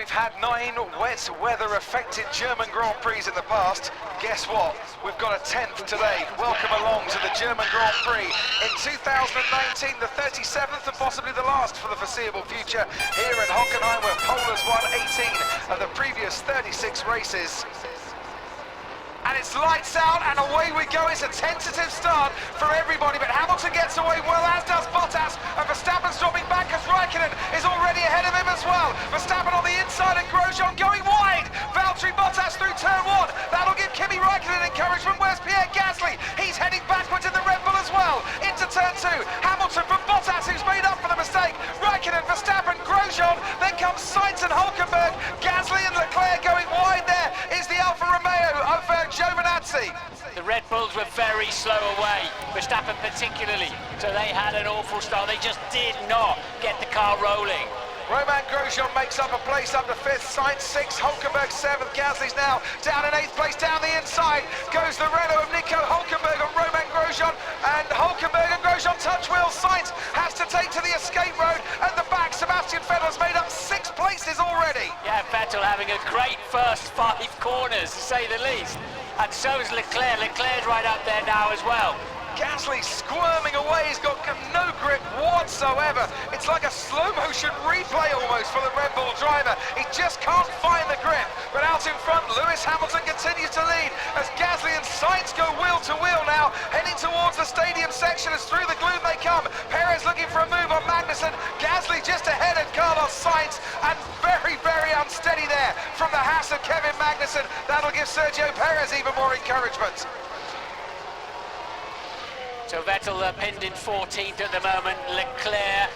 We've had 9 wet weather-affected German Grand Prix in the past. Guess what? We've got a 10th today. Welcome along to the German Grand Prix in 2019, the 37th and possibly the last for the foreseeable future here at Hockenheim, where Poland's won 18 of the previous 36 races. And it's lights out and away we go. It's a tentative start for everybody, but Hamilton gets away well, as does Bottas, and Verstappen's dropping back as Raikkonen is already ahead of him as well. Verstappen on the inside and Grosjean going wide. Valtteri Bottas through turn 1. That'll give Kimi Raikkonen encouragement. Where's Pierre Gasly? He's heading backwards in the Red Bull as well. Into turn 2. Hamilton from Bottas, who's made up for the mistake. Raikkonen, Verstappen, Grosjean. Then comes Sainz and Hulkenberg. Gasly and Leclerc going wide. There is the Alfa Romeo of Giovinazzi. The Red Bulls were very slow away, Verstappen particularly, so they had an awful start. They just did not get the car rolling. Romain Grosjean makes up a place up to 5th, Sainz 6th, Hulkenberg 7th, Gasly's now down in 8th place. Down the inside goes the Renault of Nico Hulkenberg and Romain Grosjean, and Hulkenberg and Grosjean touch wheels. Sainz has to take to the escape road. At the back, Sebastian Vettel's made up 6 places already. Yeah, Vettel having a great first 5 corners, to say the least. And so is Leclerc. Leclerc's right up there now as well. Gasly squirming away, he's got no grip whatsoever. It's like a slow-motion replay almost for the Red Bull driver. He just can't find the grip. But out in front, Lewis Hamilton continues to lead as Gasly and Sainz go wheel to wheel now, heading towards the stadium section as through the gloom they come. Perez looking for a move on Magnussen. Gasly just ahead of Carlos Sainz, and very, very unsteady there from the Haas of Kevin Magnussen. That'll give Sergio Perez even more encouragement. So Vettel pinned in 14th at the moment. Leclerc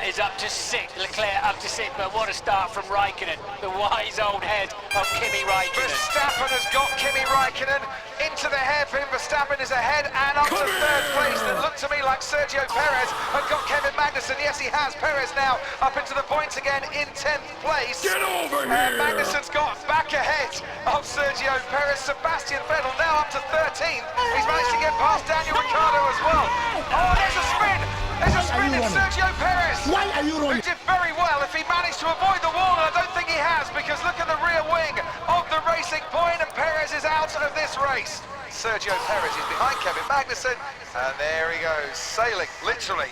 is up to 6th. Leclerc up to 6th, but what a start from Raikkonen, the wise old head of Kimi Raikkonen. Verstappen has got Kimi Raikkonen into the hairpin. Verstappen is ahead and up to 3rd place. That looked to me like Sergio Perez had got Kevin Magnussen. Yes, he has. Perez now up into the points again in 10th place. Get over here! Magnussen's got back ahead of Sergio Perez. Sebastian Vettel now up to 13th. He's managed to get past Daniel Ricciardo as well. Oh, there's a spin! There's a spin in Sergio Perez! Why are you running? Who did very well if he managed to avoid the wall, and I don't think he has, because look at the rear wing of the Racing Point, and Perez is out of this race. Sergio Perez is behind Kevin Magnussen, and there he goes, sailing, literally,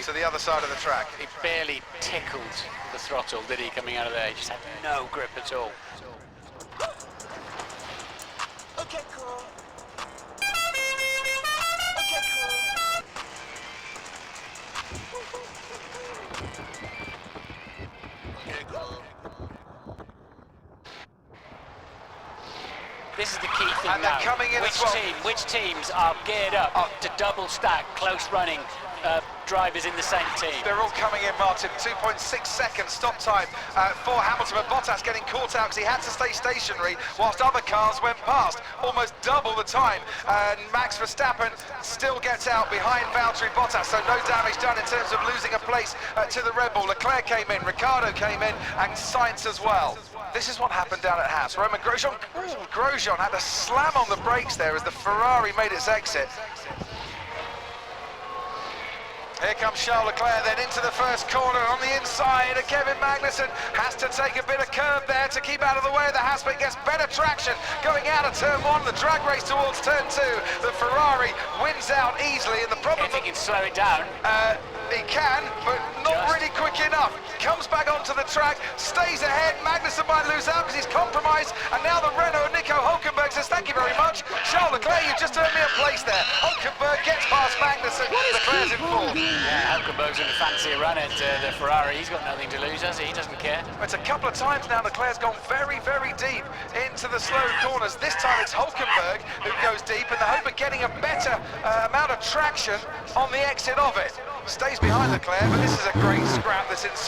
to the other side of the track. He barely tickled the throttle, did he, coming out of there? He just had no grip at all. Okay, cool. This is the key thing And now. they're coming in as well. Which teams are geared up to double stack close running drivers in the same team? They're all coming in, Martin. 2.6 seconds stop time for Hamilton, but Bottas getting caught out because he had to stay stationary whilst other cars went past. Almost double the time. And Max Verstappen still gets out behind Valtteri Bottas, so no damage done in terms of losing a place to the Red Bull. Leclerc came in, Ricciardo came in, and Sainz as well. This is what happened down at Haas. Romain Grosjean, Grosjean had a slam on the brakes there as the Ferrari made its exit. Here comes Charles Leclerc then into the first corner on the inside. And Kevin Magnussen has to take a bit of curb there to keep out of the way of the Haas, but gets better traction going out of turn 1. The drag race towards turn 2. The Ferrari wins out easily, and the problem... If he can slow it down. He can, but not really quick enough. Comes back onto the track, stays ahead. Magnussen might lose out because he's compromised. And now the Renault of Nico Hulkenberg says, thank you very much. Charles Leclerc, you just earned me a place there. Hulkenberg gets past Magnussen. Leclerc's in 4th. Yeah, Hulkenberg's in a fancy run at the Ferrari. He's got nothing to lose, has he? He doesn't care. It's a couple of times now Leclerc's gone very, very deep into the slow corners. This time it's Hulkenberg who goes deep in the hope of getting a better amount of traction on the exit of it. Stays behind Leclerc, but this is a great scrap that's ensued.